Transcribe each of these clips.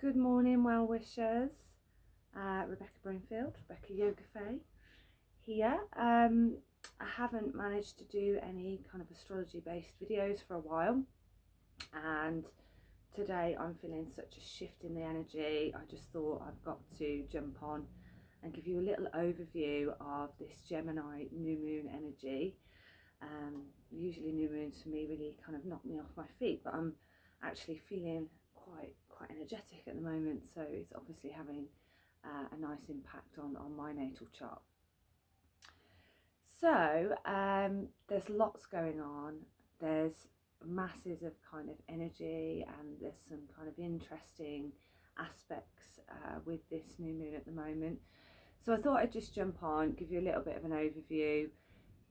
Good morning, well wishers. Rebecca Broomfield, Rebecca Yoga Fae here. I haven't managed to do any kind of astrology based videos for a while, and today I'm feeling such a shift in the energy. I just thought I've got to jump on and give you a little overview of this Gemini new moon energy. Usually new moons for me really kind of knock me off my feet, but I'm actually feeling quite energetic at the moment, so it's obviously having a nice impact on my natal chart. So there's lots going on. There's masses of kind of energy, and there's some kind of interesting aspects with this new moon at the moment. So I thought I'd just jump on, give you a little bit of an overview,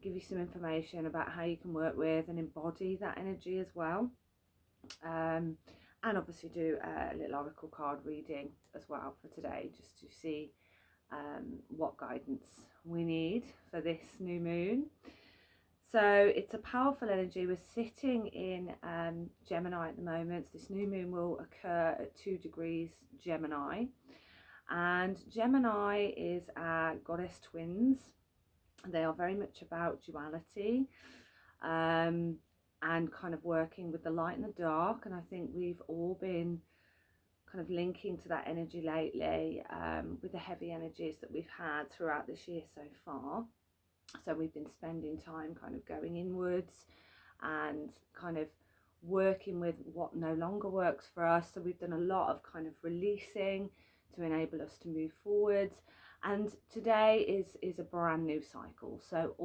give you some information about how you can work with and embody that energy as well. And obviously do a little oracle card reading as well for today, just to see what guidance we need for this new moon. So it's a powerful energy. We're sitting in Gemini at the moment. So this new moon will occur at 2 degrees Gemini, and Gemini is our goddess twins. They are very much about duality, and kind of working with the light and the dark. And I think we've all been kind of linking to that energy lately, with the heavy energies that we've had throughout this year so far. So we've been spending time kind of going inwards and kind of working with what no longer works for us. So we've done a lot of kind of releasing to enable us to move forwards. And today is a brand new cycle. So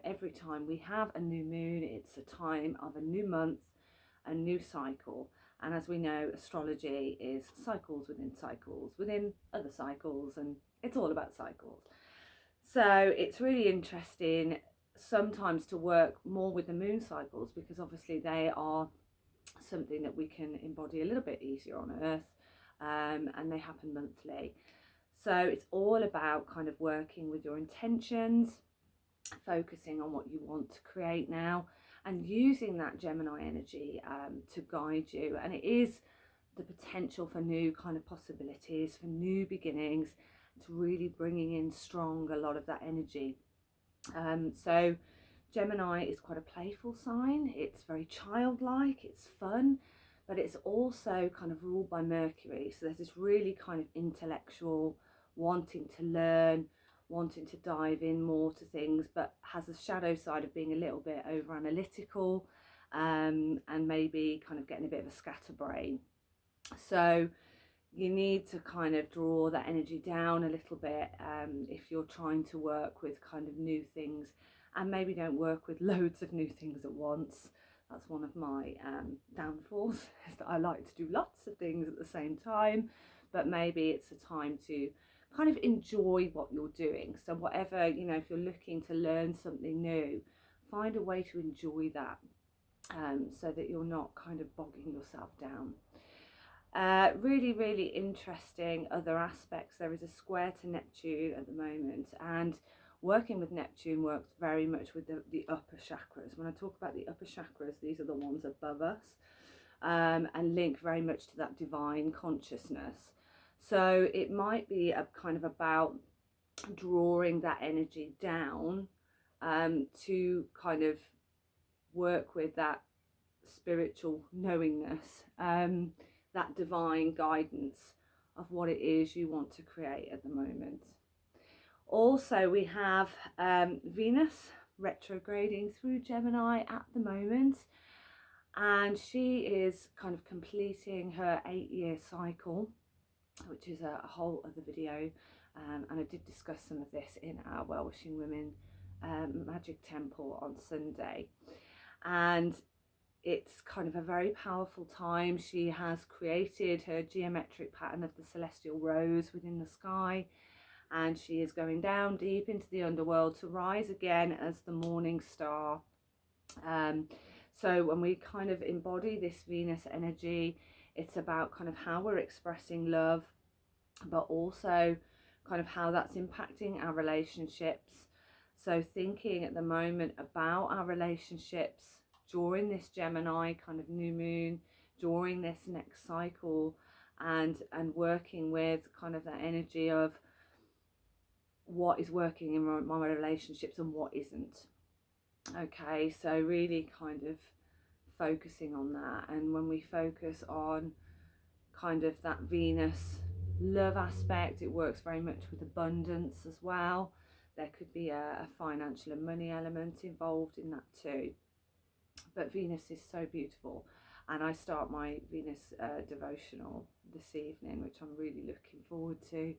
every time we have a new moon, it's a time of a new month, a new cycle. And as we know, astrology is cycles within other cycles, and it's all about cycles. So it's really interesting sometimes to work more with the moon cycles, because obviously they are something that we can embody a little bit easier on Earth, and they happen monthly. So it's all about kind of working with your intentions, focusing on what you want to create now, and using that Gemini energy to guide you. And it is the potential for new kind of possibilities, for new beginnings. It's really bringing in strong a lot of that energy. So Gemini is quite a playful sign. It's very childlike, it's fun, but it's also kind of ruled by Mercury. So there's this really kind of intellectual, wanting to learn, wanting to dive in more to things, but has a shadow side of being a little bit over analytical, and maybe kind of getting a bit of a scatterbrain. So you need to kind of draw that energy down a little bit, if you're trying to work with kind of new things, and maybe don't work with loads of new things at once. That's one of my downfalls, is that I like to do lots of things at the same time, but maybe it's a time to kind of enjoy what you're doing. So whatever, if you're looking to learn something new, find a way to enjoy that, so that you're not kind of bogging yourself down. Really interesting other aspects. There is a square to Neptune at the moment, and working with Neptune works very much with the upper chakras. When I talk about the upper chakras, these are the ones above us, and link very much to that divine consciousness. So it might be a kind of about drawing that energy down, to kind of work with that spiritual knowingness, that divine guidance of what it is you want to create at the moment. Also, we have Venus retrograding through Gemini at the moment, and she is kind of completing her 8-year cycle, which is a whole other video, and I did discuss some of this in our Well Wishing Women Magic Temple on Sunday. And it's kind of a very powerful time. She has created her geometric pattern of the celestial rose within the sky, and she is going down deep into the underworld to rise again as the morning star. So when we kind of embody this Venus energy, it's about kind of how we're expressing love, but also kind of how that's impacting our relationships. So thinking at the moment about our relationships during this Gemini kind of new moon, during this next cycle, and working with kind of that energy of what is working in my relationships and what isn't. Okay, so really kind of focusing on that. And when we focus on kind of that Venus love aspect, it works very much with abundance as well. There could be a financial and money element involved in that too. But Venus is so beautiful, and I start my Venus devotional this evening, which I'm really looking forward to,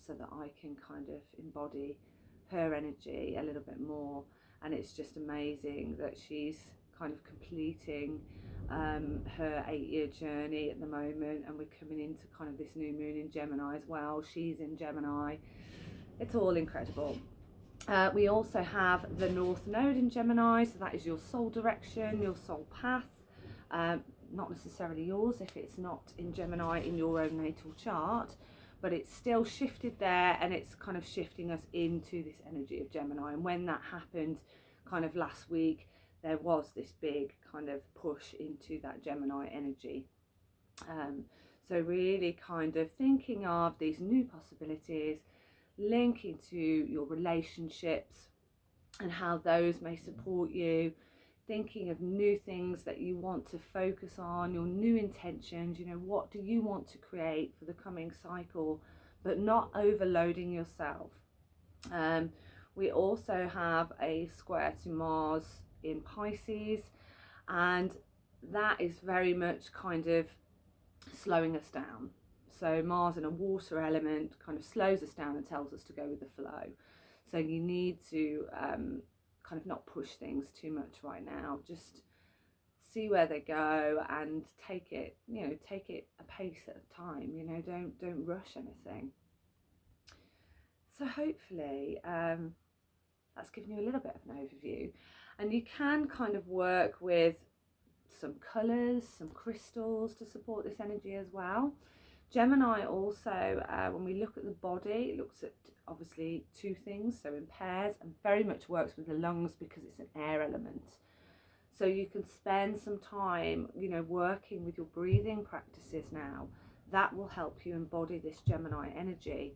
so that I can kind of embody her energy a little bit more. And it's just amazing that she's kind of completing her 8-year journey at the moment, and we're coming into kind of this new moon in Gemini as well. She's in Gemini. It's all incredible. We also have the North Node in Gemini, so that is your soul direction, your soul path. Not necessarily yours if it's not in Gemini in your own natal chart, but it's still shifted there, and it's kind of shifting us into this energy of Gemini. And when that happened kind of last week, there was this big kind of push into that Gemini energy. So really kind of thinking of these new possibilities, linking to your relationships and how those may support you, thinking of new things that you want to focus on, your new intentions, you know, what do you want to create for the coming cycle, but not overloading yourself. We also have a square to Mars in Pisces, and that is very much kind of slowing us down. So Mars in a water element kind of slows us down and tells us to go with the flow. So you need to kind of not push things too much right now. Just see where they go and take it, you know, take it a pace at a time. You know, don't rush anything. So hopefully that's given you a little bit of an overview, and you can kind of work with some colours, some crystals to support this energy as well. Gemini also, when we look at the body, it looks at obviously two things, so in pairs, and very much works with the lungs because it's an air element. So you can spend some time, you know, working with your breathing practices now. That will help you embody this Gemini energy.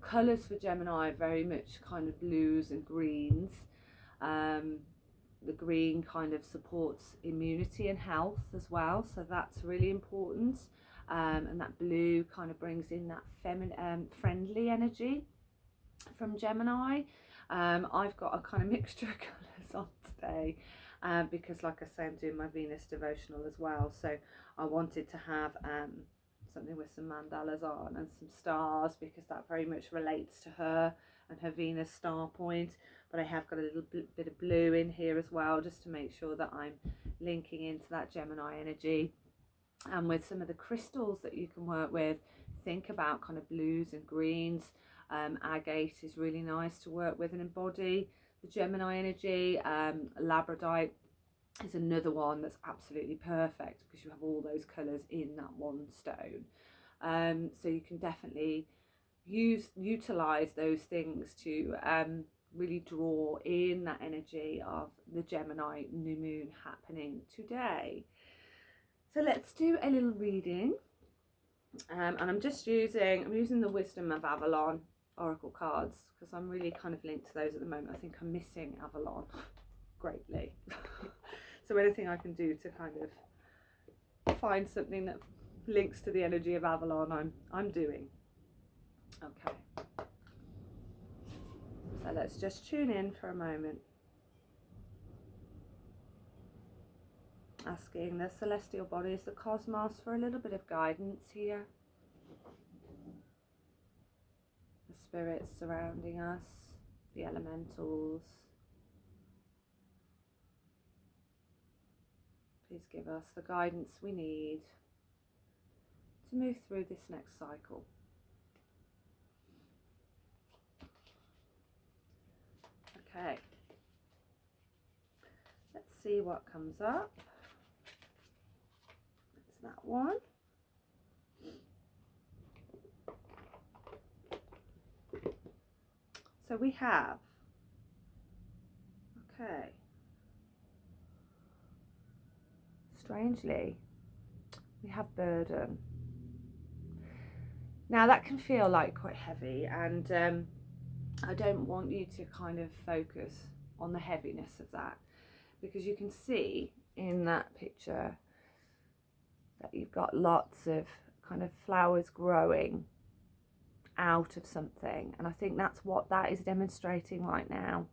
Colours for Gemini are very much kind of blues and greens. The green kind of supports immunity and health as well, so that's really important. And that blue kind of brings in that friendly energy from Gemini. I've got a kind of mixture of colours on today because, like I say, I'm doing my Venus devotional as well, so I wanted to have something with some mandalas on and some stars, because that very much relates to her and her Venus star point. But I have got a little bit of blue in here as well, just to make sure that I'm linking into that Gemini energy. And with some of the crystals that you can work with, think about kind of blues and greens. Agate is really nice to work with and embody the Gemini energy. Labradorite is another one that's absolutely perfect because you have all those colours in that one stone. So you can definitely utilize those things to really draw in that energy of the Gemini new moon happening today. So let's do a little reading, and I'm using the Wisdom of Avalon oracle cards because I'm really kind of linked to those at the moment. I think I'm missing Avalon greatly. So anything I can do to kind of find something that links to the energy of Avalon, I'm doing. Okay. So let's just tune in for a moment. Asking the celestial bodies, the cosmos, for a little bit of guidance here. The spirits surrounding us, the elementals. Please give us the guidance we need to move through this next cycle. Okay. Let's see what comes up. That one. So we have, okay, strangely, we have burden. Now that can feel like quite heavy, and I don't want you to kind of focus on the heaviness of that, because you can see in that picture that you've got lots of kind of flowers growing out of something. And I think that's what that is demonstrating right now,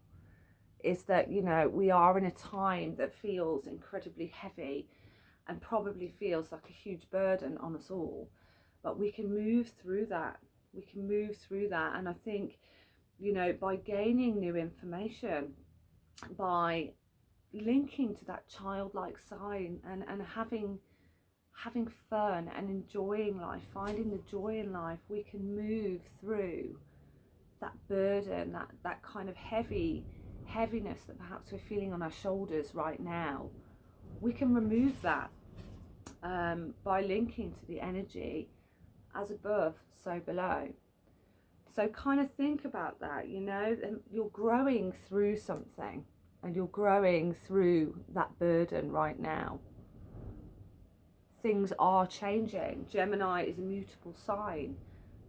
is that, you know, we are in a time that feels incredibly heavy and probably feels like a huge burden on us all, but we can move through that. We can move through that. And I think, you know, by gaining new information, by linking to that childlike side, and having fun and enjoying life, finding the joy in life, we can move through that burden, that kind of heaviness that perhaps we're feeling on our shoulders right now. We can remove that by linking to the energy as above, so below. So kind of think about that, you know, and you're growing through something, and you're growing through that burden right now. Things are changing. Gemini is a mutable sign,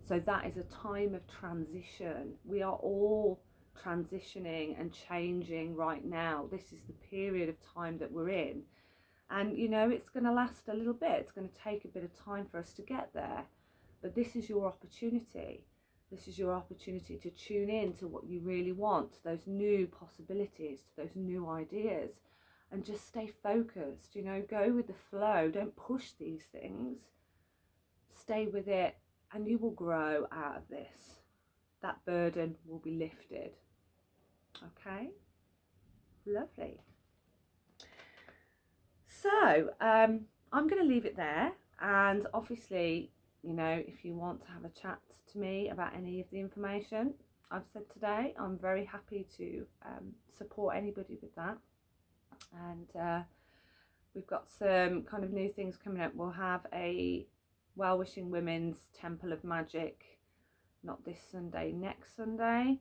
so that is a time of transition. We are all transitioning and changing right now. This is the period of time that we're in, and you know, it's going to last a little bit. It's going to take a bit of time for us to get there, but this is your opportunity. This is your opportunity to tune in to what you really want, to those new possibilities, to those new ideas, and just stay focused, you know, go with the flow. Don't push these things. Stay with it, and you will grow out of this. That burden will be lifted. Okay? Lovely. So, I'm going to leave it there. And obviously, you know, if you want to have a chat to me about any of the information I've said today, I'm very happy to support anybody with that. And we've got some kind of new things coming up. We'll have a Well-Wishing Women's Temple of Magic, not this Sunday, next Sunday.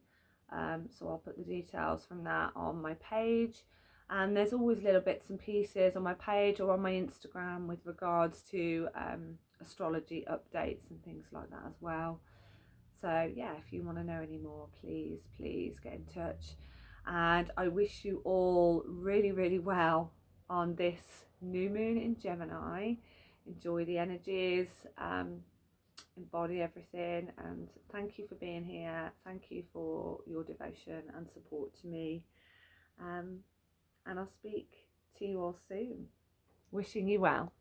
So I'll put the details from that on my page. And there's always little bits and pieces on my page or on my Instagram with regards to astrology updates and things like that as well. So yeah, if you want to know any more, please get in touch. And I wish you all really, really well on this new moon in Gemini. Enjoy the energies, embody everything, and thank you for being here. Thank you for your devotion and support to me. And I'll speak to you all soon. Wishing you well.